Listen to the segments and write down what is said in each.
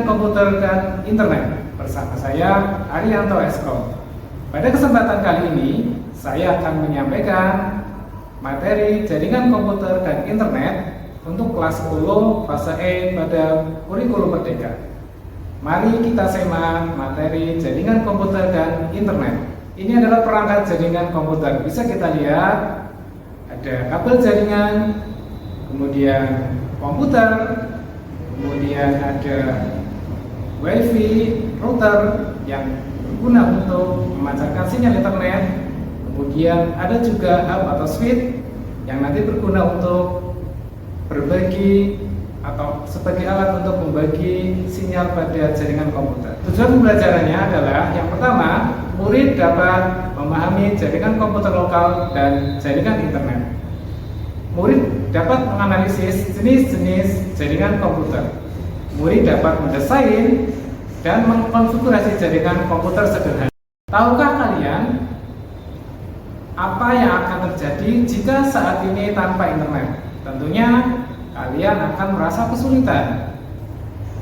jaringan komputer dan internet bersama saya Arianto Eskom. Pada kesempatan kali ini saya akan menyampaikan materi jaringan komputer dan internet untuk kelas 10 fase E pada kurikulum Merdeka. Mari kita simak materi jaringan komputer dan internet. Ini adalah perangkat jaringan komputer. Bisa kita lihat ada kabel jaringan, kemudian komputer, kemudian ada WiFi router yang berguna untuk memancarkan sinyal internet. Kemudian ada juga hub atau switch yang nanti berguna untuk berbagi atau sebagai alat untuk membagi sinyal pada jaringan komputer. Tujuan pembelajarannya adalah yang pertama, murid dapat memahami jaringan komputer lokal dan jaringan internet. Murid dapat menganalisis jenis-jenis jaringan komputer. Murid dapat mendesain dan mengkonfigurasi jaringan komputer sederhana. Tahukah kalian apa yang akan terjadi jika saat ini tanpa internet? Tentunya kalian akan merasa kesulitan.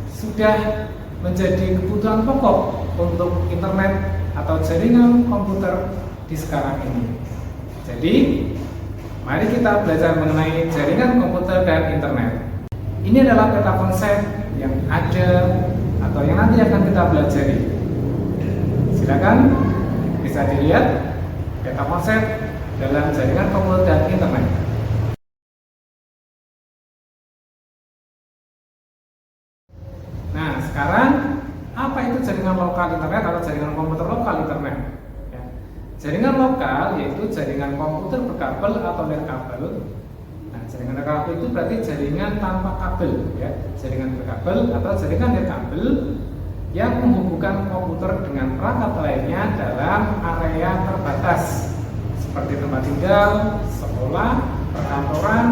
Sudah menjadi kebutuhan pokok untuk internet atau jaringan komputer di sekarang ini. Jadi, mari kita belajar mengenai jaringan komputer dan internet. Ini adalah peta konsep yang ada atau yang nanti akan kita pelajari. Silakan bisa dilihat peta konsep dalam jaringan komputer dan internet. Nah, sekarang apa itu jaringan lokal internet atau jaringan komputer lokal internet? Ya. Jaringan lokal yaitu jaringan komputer berkabel atau nirkabel. Nah, jaringan nirkabel itu berarti jaringan tanpa kabel, ya. Jaringan berkabel atau jaringan nirkabel yang menghubungkan komputer dengan perangkat lainnya dalam area terbatas seperti tempat tinggal, sekolah, perkantoran,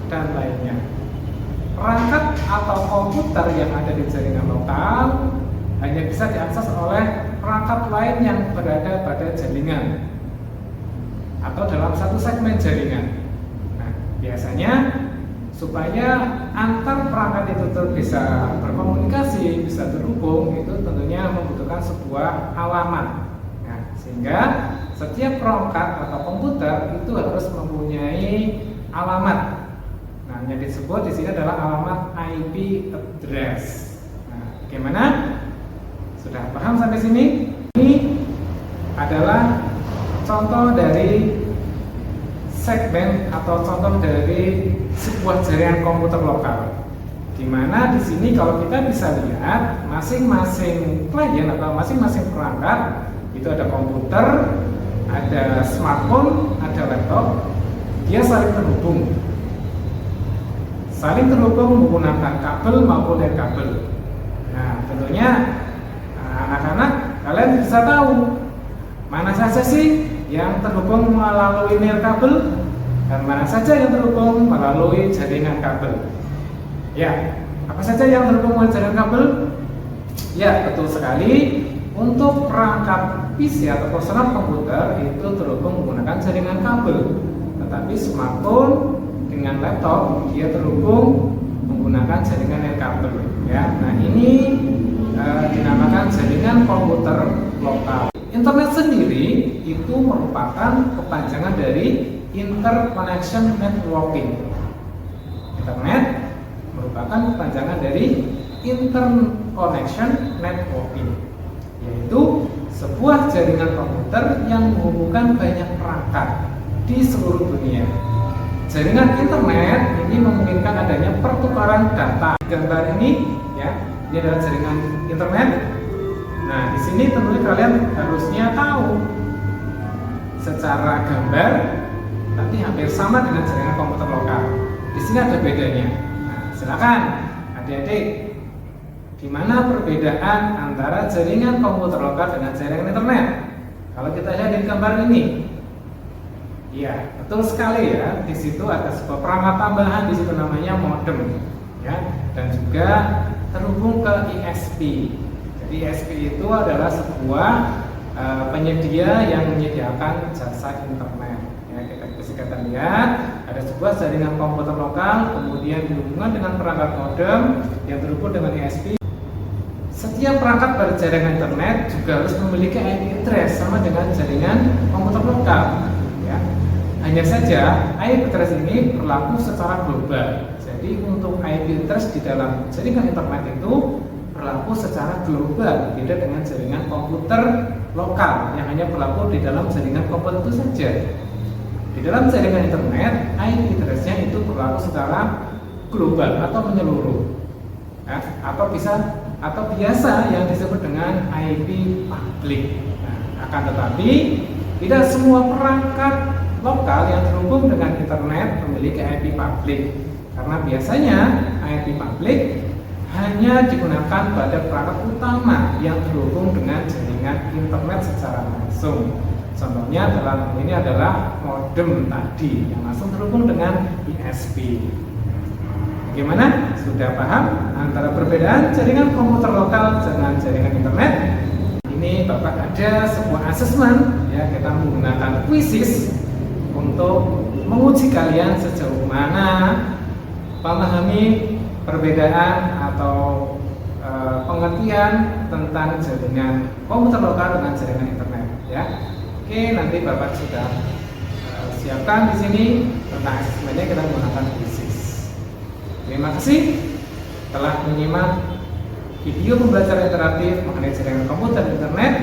dan lainnya. Perangkat atau komputer yang ada di jaringan lokal hanya bisa diakses oleh perangkat lain yang berada pada jaringan atau dalam satu segmen jaringan. Nah, biasanya supaya antar perangkat itu bisa berkomunikasi, bisa terhubung, itu tentunya membutuhkan sebuah alamat. Nah, sehingga setiap perangkat atau komputer itu harus mempunyai alamat. Nah, yang disebut di sini adalah alamat IP address. Nah, bagaimana? Sudah paham sampai sini? Ini adalah contoh dari segmen atau contoh dari sebuah jaringan komputer lokal. Di mana di sini kalau kita bisa lihat masing-masing klien atau masing-masing perangkat itu ada komputer, ada smartphone, ada laptop, dia saling terhubung. Saling terhubung menggunakan kabel maupun nirkabel. Nah, tentunya anak-anak kalian bisa tahu mana saja sih yang terhubung melalui nirkabel dan mana saja yang terhubung melalui jaringan kabel. Ya, apa saja yang terhubung melalui jaringan kabel? Ya, betul sekali. Untuk perangkat PC atau personal komputer itu terhubung menggunakan jaringan kabel. Tetapi smartphone dengan laptop dia terhubung menggunakan jaringan nirkabel, ya. Nah, ini dinamakan jaringan komputer lokal. Internet sendiri itu merupakan kepanjangan dari interconnection networking. Internet merupakan kepanjangan dari interconnection networking, yaitu sebuah jaringan komputer yang menghubungkan banyak perangkat di seluruh dunia. Jaringan internet ini memungkinkan adanya pertukaran data. Gambar ini, ya, ini adalah jaringan internet. Nah, di sini tentunya kalian harusnya tahu secara gambar, tapi hampir sama dengan jaringan komputer lokal. Di sini ada bedanya. Nah, silakan adik-adik, di mana perbedaan antara jaringan komputer lokal dengan jaringan internet? Kalau kita lihat di gambar ini. Ya, betul sekali ya. Di situ ada sebuah perangkat tambahan, di situ namanya modem, ya, dan juga terhubung ke ISP. Jadi ISP itu adalah sebuah penyedia yang menyediakan jasa internet. Ya, kita lihat ada sebuah jaringan komputer lokal, kemudian dihubungkan dengan perangkat modem yang terhubung dengan ISP. setiap perangkat pada jaringan internet juga harus memiliki IP address sama dengan jaringan komputer lokal. Ya. Hanya saja IP address ini berlaku secara global. Jadi untuk IP address di dalam jaringan internet itu berlaku secara global, beda dengan jaringan komputer lokal yang hanya berlaku di dalam jaringan komputer itu saja. Di dalam jaringan internet, IP address-nya itu berlaku secara global atau menyeluruh, ya, atau biasa yang disebut dengan IP public. Nah, akan tetapi tidak semua perangkat lokal yang terhubung dengan internet memiliki IP public, karena biasanya IP public hanya digunakan pada perangkat utama yang terhubung dengan jaringan internet secara langsung. Contohnya dalam ini adalah modem tadi yang langsung terhubung dengan ISP. Bagaimana? Sudah paham antara perbedaan jaringan komputer lokal dengan jaringan internet? Ini Bapak ada sebuah asesmen, ya, kita menggunakan quizzes untuk menguji kalian sejauh mana memahami perbedaan atau pengertian tentang jaringan komputer lokal dengan jaringan internet, ya. Oke, nanti Bapak sudah siapkan di sini tentang asesmennya, kita menggunakan quizzes. Terima kasih telah menyimak video pembelajaran interaktif mengenai jaringan komputer dan internet.